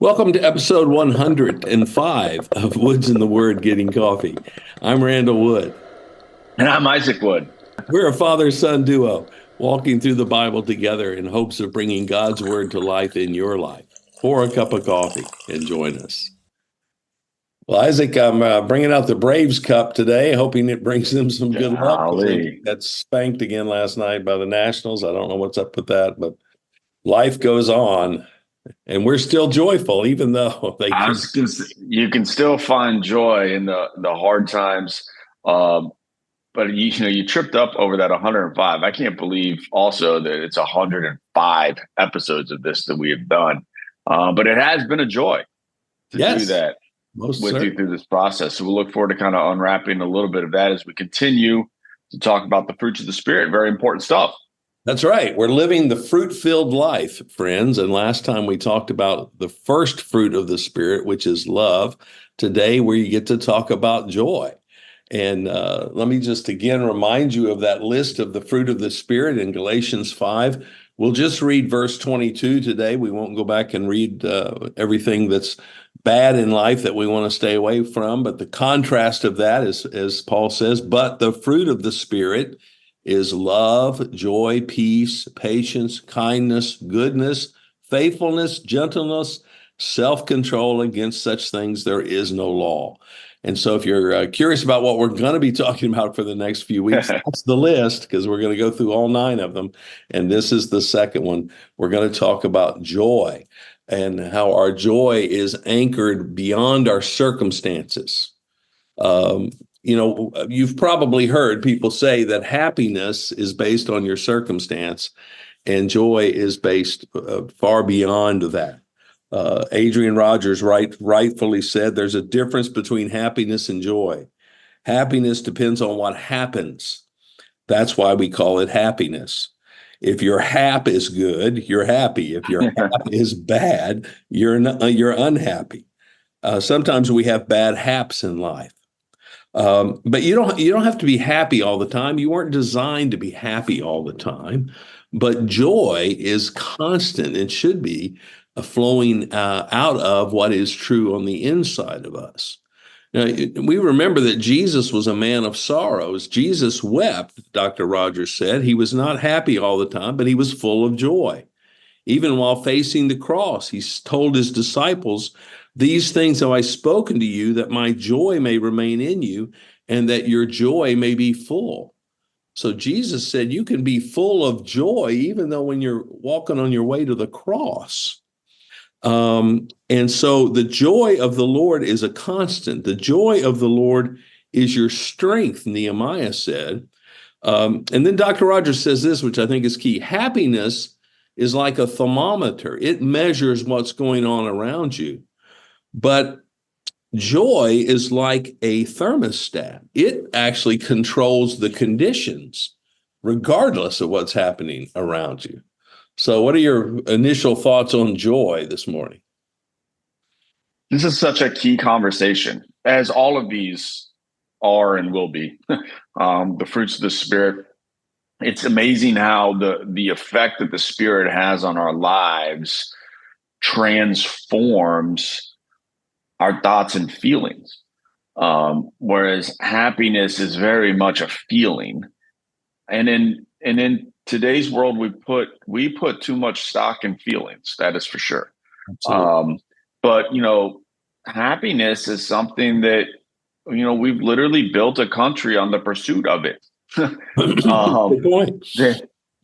Welcome to episode 105 of Woods in the Word Getting Coffee. I'm Randall Wood. And I'm Isaac Wood. We're a father-son duo walking through the Bible together in hopes of bringing God's Word to life in your life. Pour a cup of coffee and join us. Well, Isaac, I'm bringing out the Braves Cup today, hoping it brings them some good luck. They got spanked again last night by the Nationals. I don't know what's up with that, but life goes on. And we're still joyful, even though you can still find joy in the hard times. But you tripped up over that 105. I can't believe also that it's 105 episodes of this that we have done. But it has been a joy to do that you through this process. So we'll look forward to kind of unwrapping a little bit of that as we continue to talk about the fruits of the Spirit. Very important stuff. That's right. We're living the fruit-filled life, friends. And last time we talked about the first fruit of the Spirit, which is love. Today we get to talk about joy. And let me just again remind you of that list of the fruit of the Spirit in Galatians 5. We'll just read verse 22 today. We won't go back and read everything that's bad in life that we want to stay away from. But the contrast of that is, as Paul says, but the fruit of the Spirit is love, joy, peace, patience, kindness, goodness, faithfulness, gentleness, self-control. Against such things there is no law. And so if you're curious about what we're going to be talking about for the next few weeks, that's the list, because we're going to go through all 9 of them. And this is the second one. We're going to talk about joy and how our joy is anchored beyond our circumstances. You've probably heard people say that happiness is based on your circumstance and joy is based far beyond that. Adrian Rogers rightfully said there's a difference between happiness and joy. Happiness depends on what happens. That's why we call it happiness. If your hap is good, you're happy. If your hap is bad, you're unhappy. Sometimes we have bad haps in life. But you don't have to be happy all the time. You weren't designed to be happy all the time. But joy is constant and should be flowing out of what is true on the inside of us. Now, we remember that Jesus was a man of sorrows. Jesus wept, Dr. Rogers said. He was not happy all the time, but he was full of joy. Even while facing the cross, he told his disciples, "These things have I spoken to you, that my joy may remain in you, and that your joy may be full." So Jesus said you can be full of joy even though when you're walking on your way to the cross. And so the joy of the Lord is a constant. The joy of the Lord is your strength, Nehemiah said. And then Dr. Rogers says this, which I think is key. Happiness is like a thermometer. It measures what's going on around you. But joy is like a thermostat. It actually controls the conditions, regardless of what's happening around you. So what are your initial thoughts on joy this morning? This is such a key conversation, as all of these are and will be. The fruits of the Spirit. It's amazing how the effect that the Spirit has on our lives transforms our thoughts and feelings. Whereas happiness is very much a feeling. And in today's world, we put too much stock in feelings. That is for sure. But happipiness is something that we've literally built a country on the pursuit of it. Good point.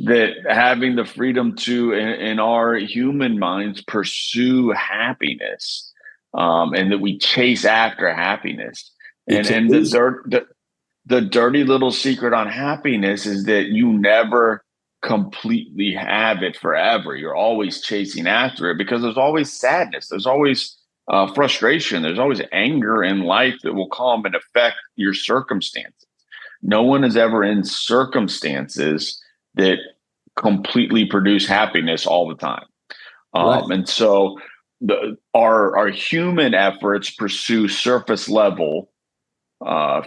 That having the freedom to, in our human minds, pursue happiness, and that we chase after happiness, and the dirty little secret on happiness is that you never completely have it forever. You're always chasing after it because there's always sadness. There's always frustration. There's always anger in life that will come and affect your circumstances. No one is ever in circumstances that completely produce happiness all the time. Right. And so our human efforts pursue surface level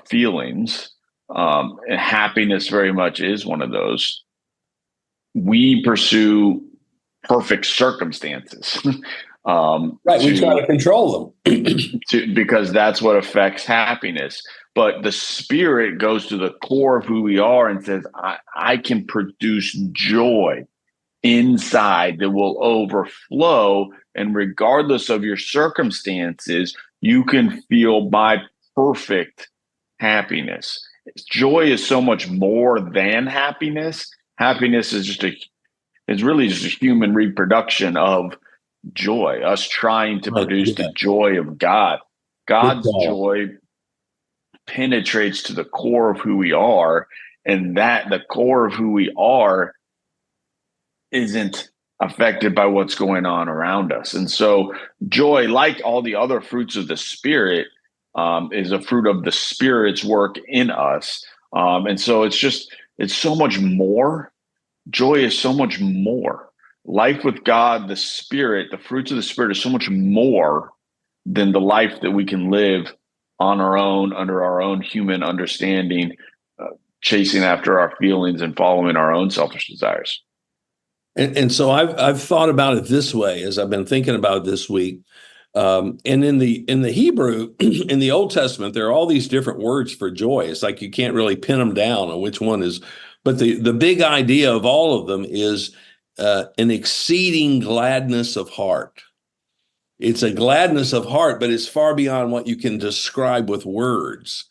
feelings, and happiness very much is one of those. We pursue perfect circumstances. Right. We try to control them. because that's what affects happiness. But the spirit goes to the core of who we are and says, I can produce joy inside that will overflow. And regardless of your circumstances, you can feel my perfect happiness. Joy is so much more than happiness. Happiness is it's really just a human reproduction of joy, us trying to Right. produce the Yeah. joy of God. Good God's call. joy penetrates to the core of who we are, and that the core of who we are isn't affected by what's going on around us. And so joy, like all the other fruits of the spirit, is a fruit of the spirit's work in us. And so it's so much more. Joy is so much more. Life with God, the spirit, the fruits of the spirit is so much more than the life that we can live on our own, under our own human understanding, chasing after our feelings and following our own selfish desires. And so I've thought about it this way as I've been thinking about it this week. And in the Hebrew, in the Old Testament, there are all these different words for joy. It's like you can't really pin them down on which one is. But the big idea of all of them is an exceeding gladness of heart. It's a gladness of heart, but it's far beyond what you can describe with words.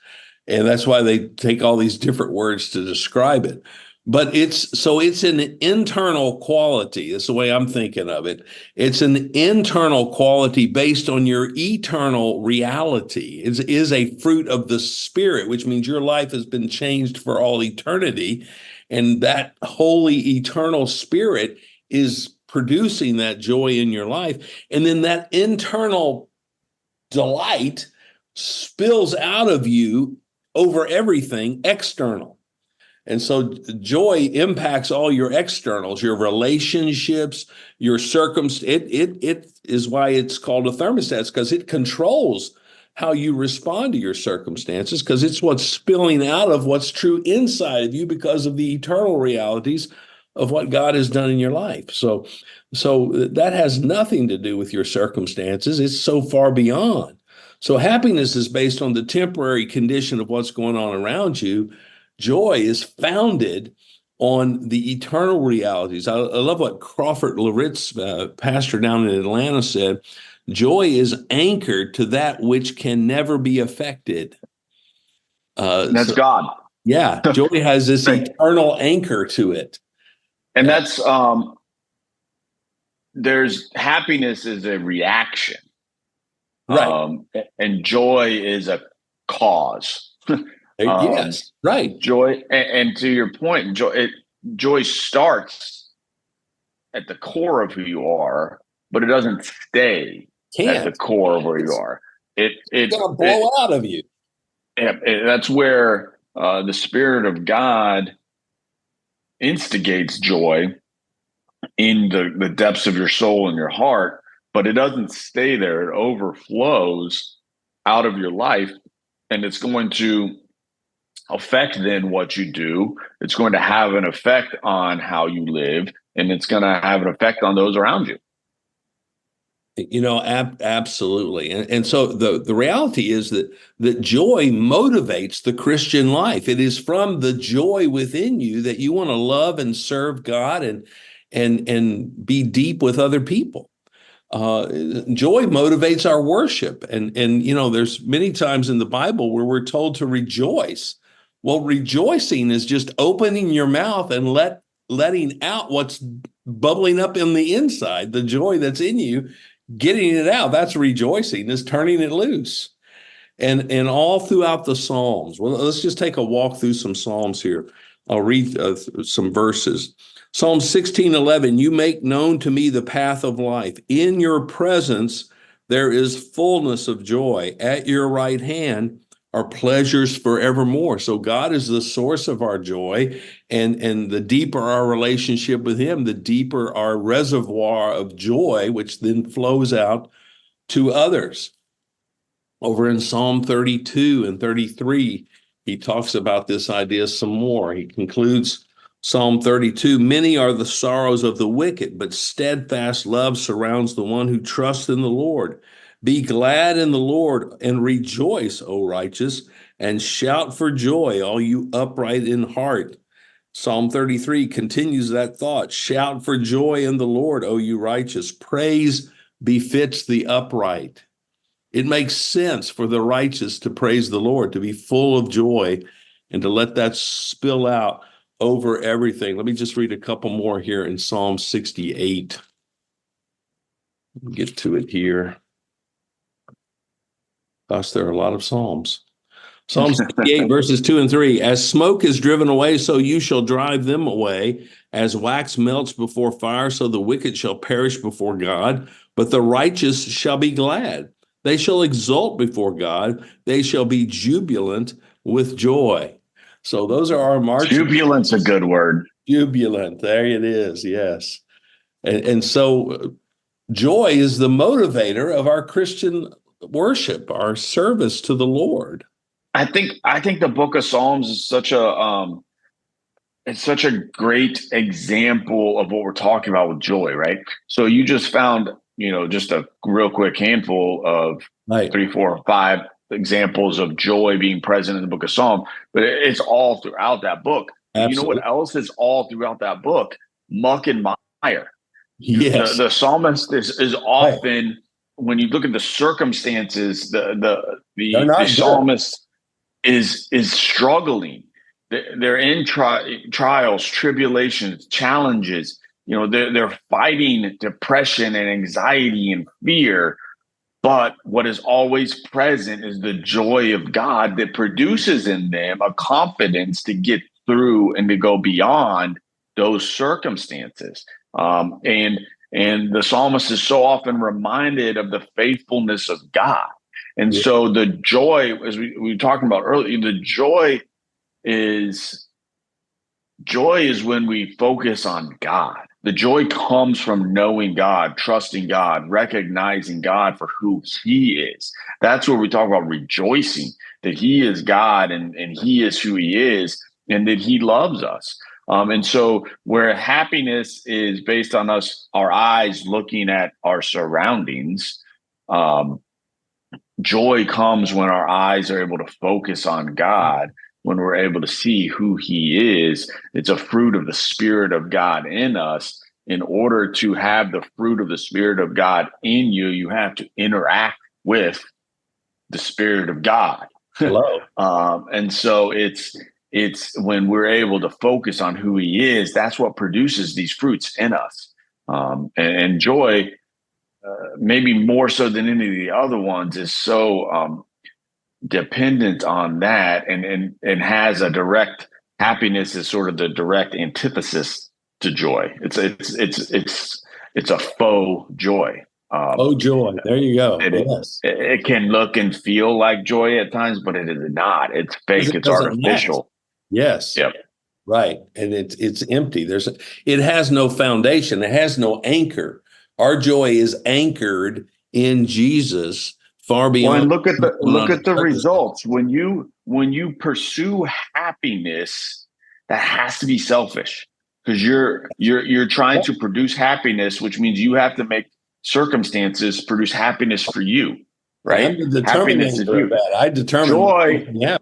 And that's why they take all these different words to describe it. But it's an internal quality. That's the way I'm thinking of it. It's an internal quality based on your eternal reality. It is a fruit of the spirit, which means your life has been changed for all eternity. And that holy eternal spirit is producing that joy in your life. And then that internal delight spills out of you over everything external. And so joy impacts all your externals, your relationships, your circumstance. It is why it's called a thermostat, because it controls how you respond to your circumstances, because it's what's spilling out of what's true inside of you because of the eternal realities of what God has done in your life. So that has nothing to do with your circumstances. It's so far beyond. So happiness is based on the temporary condition of what's going on around you. Joy is founded on the eternal realities. I love what Crawford Loritts, pastor down in Atlanta, said. Joy is anchored to that which can never be affected. That's God. Yeah, joy has this eternal anchor to it. And that's there's happiness is a reaction. Right. And joy is a cause. Yes, right. Joy, and to your point, joy starts at the core of who you are, but it doesn't stay at the core of where you are. It's gonna blow out of you. That's where the Spirit of God instigates joy in the depths of your soul and your heart, but it doesn't stay there. It overflows out of your life, and it's going to affect then what you do. It's going to have an effect on how you live, and it's going to have an effect on those around you. Absolutely. And so the reality is that joy motivates the Christian life. It is from the joy within you that you want to love and serve God and be deep with other people. Joy motivates our worship. And there's many times in the Bible where we're told to rejoice. Well, rejoicing is just opening your mouth and letting out what's bubbling up in the inside, the joy that's in you, getting it out. That's rejoicing, is turning it loose. And all throughout the Psalms. Well, let's just take a walk through some Psalms here. I'll read some verses. Psalm 16:11, you make known to me the path of life. In your presence, there is fullness of joy. At your right hand are pleasures forevermore. So God is the source of our joy. And the deeper our relationship with him, the deeper our reservoir of joy, which then flows out to others. Over in Psalm 32 and 33, he talks about this idea some more. He concludes Psalm 32, many are the sorrows of the wicked, but steadfast love surrounds the one who trusts in the Lord. Be glad in the Lord and rejoice, O righteous, and shout for joy, all you upright in heart. Psalm 33 continues that thought. Shout for joy in the Lord, O you righteous. Praise befits the upright. It makes sense for the righteous to praise the Lord, to be full of joy, and to let that spill out over everything. Let me just read a couple more here in Psalm 68. Get to it here. Gosh, there are a lot of Psalms. Psalm 68, verses 2 and 3. As smoke is driven away, so you shall drive them away. As wax melts before fire, so the wicked shall perish before God. But the righteous shall be glad. They shall exult before God. They shall be jubilant with joy. So those are our marching. Jubilant's a good word. Jubilant. There it is. Yes. And so joy is the motivator of our Christian worship, our service to the Lord. I think the book of Psalms is such a great example of what we're talking about with joy, right? So you just found, just a real quick handful of 3, 4, 5 examples of joy being present in the book of Psalm, but it's all throughout that book. Absolutely. You know what else is all throughout that book? Muck and mire. Yes. The psalmist is often, when you look at the circumstances, the psalmist is struggling. They're in trials, tribulations, challenges. They're fighting depression and anxiety and fear. But what is always present is the joy of God that produces in them a confidence to get through and to go beyond those circumstances. And the psalmist is so often reminded of the faithfulness of God. And so the joy, as we were talking about earlier, the joy is when we focus on God. The joy comes from knowing God, trusting God, recognizing God for who he is. That's where we talk about rejoicing, that he is God and he is who he is, and that he loves us. And so where happiness is based on our eyes looking at our surroundings, joy comes when our eyes are able to focus on God, when we're able to see who he is. It's a fruit of the Spirit of God in us. In order to have the fruit of the Spirit of God in you, you have to interact with the Spirit of God. Hello. And so it's when we're able to focus on who he is, that's what produces these fruits in us. And joy, maybe more so than any of the other ones, is so dependent on that, and has a direct happiness is sort of the direct antithesis to joy. It's a faux joy. Faux joy. There you go. It can look and feel like joy at times, but it is not. It's fake. It's artificial. Yes. Yep. Right. And it's empty. It has no foundation. It has no anchor. Our joy is anchored in Jesus, far beyond. Well, and look at the results. When you pursue happiness, that has to be selfish, because you're trying to produce happiness, which means you have to make circumstances produce happiness for you, right? Happiness is you. I determine joy. Yeah.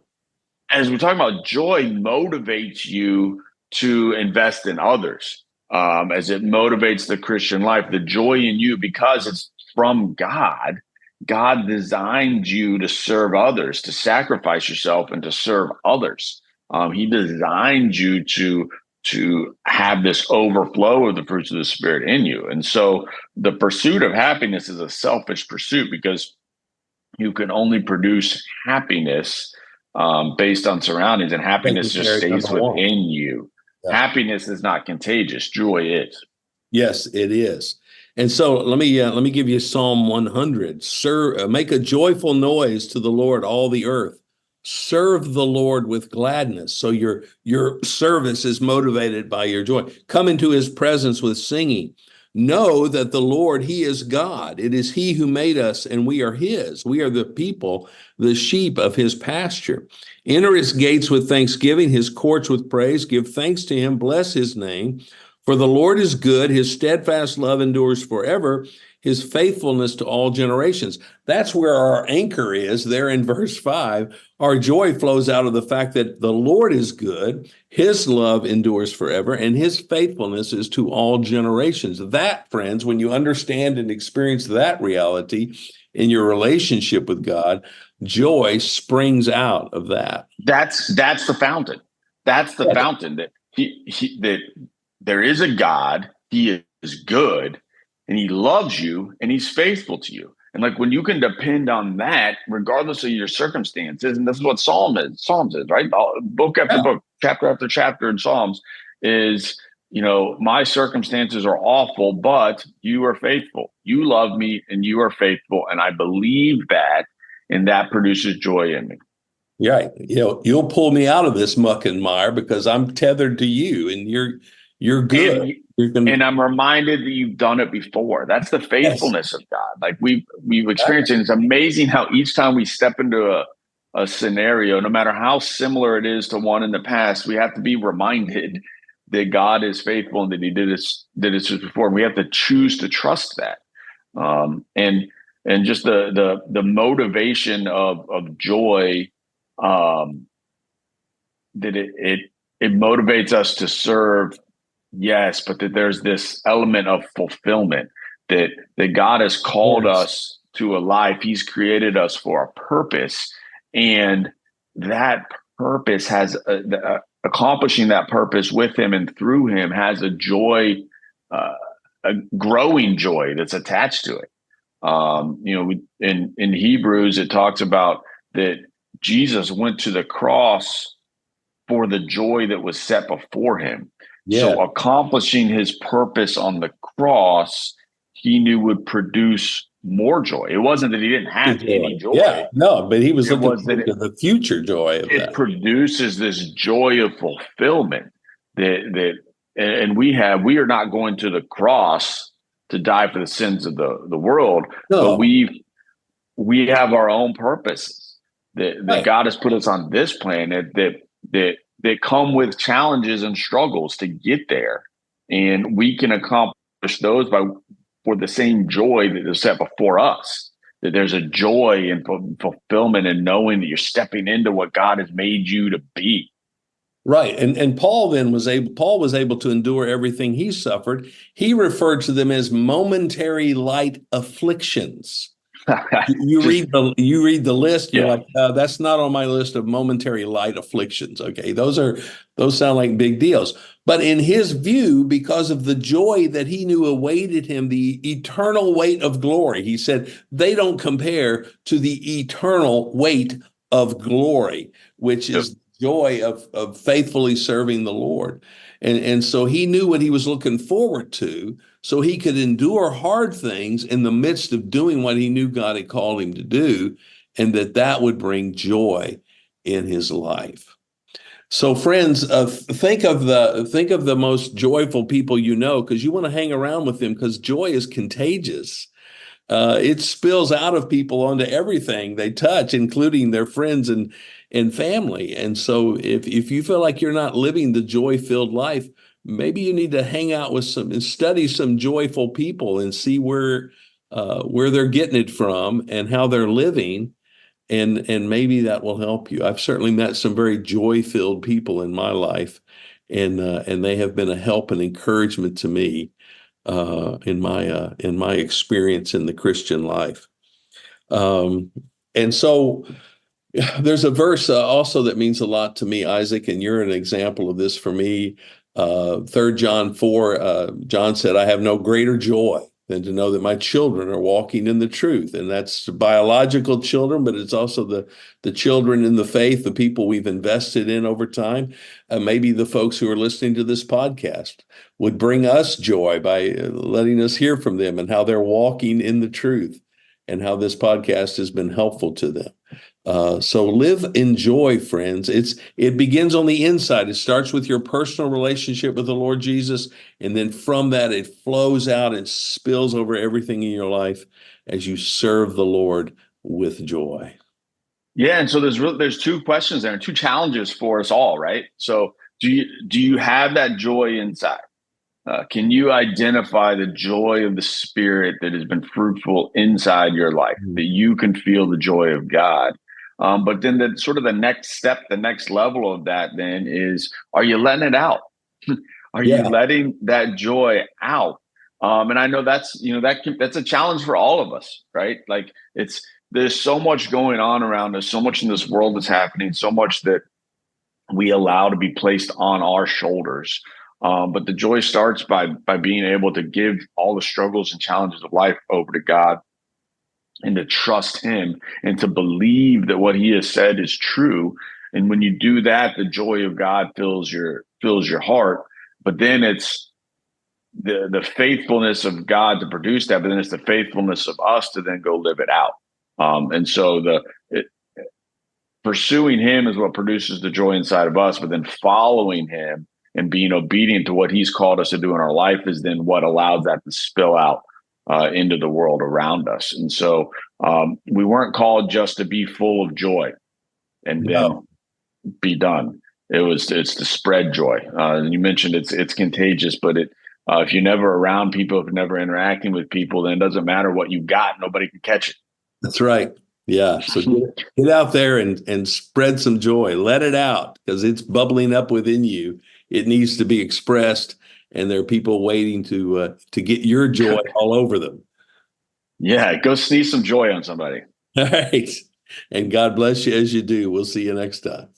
As we're talking about, joy motivates you to invest in others. As it motivates the Christian life, the joy in you, because it's from God. God designed you to serve others, to sacrifice yourself and to serve others. He designed you to have this overflow of the fruits of the Spirit in you. And so the pursuit of happiness is a selfish pursuit, because you can only produce happiness based on surroundings, and happiness just stays within you. Yeah. Happiness is not contagious. Joy is. Yes, it is. And so let me give you Psalm 100. Make a joyful noise to the Lord, all the earth. Serve the Lord with gladness. So your service is motivated by your joy. Come into his presence with singing. Know that the Lord, he is God. It is he who made us, and we are his. We are the people, the sheep of his pasture. Enter his gates with thanksgiving, his courts with praise. Give thanks to him, bless his name. For the Lord is good, his steadfast love endures forever, his faithfulness to all generations. That's where our anchor is there in verse 5. Our joy flows out of the fact that the Lord is good, his love endures forever, and his faithfulness is to all generations. That, friends, when you understand and experience that reality in your relationship with God, joy springs out of that. That's the fountain. That's the fountain that that there is a God, he is good, and he loves you, and he's faithful to you. And like when you can depend on that, regardless of your circumstances, and this is what Psalms is, right? Book after book, chapter after chapter in Psalms is, my circumstances are awful, but you are faithful. You love me and you are faithful. And I believe that, and that produces joy in me. Yeah, you'll pull me out of this muck and mire because I'm tethered to you, and you're good. And I'm reminded that you've done it before. That's the faithfulness of God. Like we've experienced it. It's amazing how each time we step into a scenario, no matter how similar it is to one in the past, we have to be reminded that God is faithful and that he did this before. And we have to choose to trust that. And just the motivation of joy, that it motivates us to serve. Yes, but that there's this element of fulfillment that God has called us to a life. He's created us for a purpose, and that purpose has accomplishing that purpose with him and through him has a joy, a growing joy that's attached to it. In Hebrews, it talks about that Jesus went to the cross for the joy that was set before him. Yeah. So accomplishing his purpose on the cross, he knew would produce more joy. It wasn't that he didn't have any joy. Yeah, no, but he was looking forward to the future joy of that. It produces this joy of fulfillment and we are not going to the cross to die for the sins of the world, but we have our own purposes that God has put us on this planet that come with challenges and struggles to get there. And we can accomplish those for the same joy that is set before us, that there's a joy and fulfillment in knowing that you're stepping into what God has made you to be. Right. And Paul was able to endure everything he suffered. He referred to them as momentary light afflictions. You read the list. You're like, that's not on my list of momentary light afflictions. Okay, those sound like big deals. But in his view, because of the joy that he knew awaited him, the eternal weight of glory, he said they don't compare to the eternal weight of glory, which is the joy of faithfully serving the Lord. And so he knew what he was looking forward to, so he could endure hard things in the midst of doing what he knew God had called him to do, and that would bring joy in his life. So friends, think of the most joyful people you know, because you want to hang around with them, because joy is contagious. It spills out of people onto everything they touch, including their friends and family. And so if you feel like you're not living the joy-filled life, maybe you need to hang out with and study some joyful people and see where they're getting it from and how they're living. And maybe that will help you. I've certainly met some very joy-filled people in my life, and they have been a help and encouragement to me in my experience in the Christian life. And so there's a verse also that means a lot to me, Isaac, and you're an example of this for me. 3 John 4, John said, I have no greater joy than to know that my children are walking in the truth. And that's biological children, but it's also the children in the faith, the people we've invested in over time. Maybe the folks who are listening to this podcast would bring us joy by letting us hear from them and how they're walking in the truth. and how this podcast has been helpful to them. So live in joy, friends. It begins on the inside. It starts with your personal relationship with the Lord Jesus, and then from that it flows out and spills over everything in your life as you serve the Lord with joy. Yeah, and so there's two questions there, and two challenges for us all, right? So do you have that joy inside? Can you identify the joy of the Spirit that has been fruitful inside your life, that you can feel the joy of God? But then the next step, the next level of that then is, are you letting it out? Are you letting that joy out? And I know that's a challenge for all of us, right? Like there's so much going on around us, so much in this world that's happening, so much that we allow to be placed on our shoulders. But the joy starts by being able to give all the struggles and challenges of life over to God, and to trust Him, and to believe that what He has said is true. And when you do that, the joy of God fills your heart. But then it's the faithfulness of God to produce that, but then it's the faithfulness of us to then go live it out. And so pursuing Him is what produces the joy inside of us, but then following Him and being obedient to what He's called us to do in our life is then what allows that to spill out into the world around us. And so we weren't called just to be full of joy and then be done. It's to spread joy. And you mentioned it's contagious, but if you're never around people, if you're never interacting with people, then it doesn't matter what you got. Nobody can catch it. That's right. Yeah. So get out there and spread some joy. Let it out, because it's bubbling up within you. It needs to be expressed, and there are people waiting to get your joy all over them. Yeah, go sneeze some joy on somebody. All right. And God bless you as you do. We'll see you next time.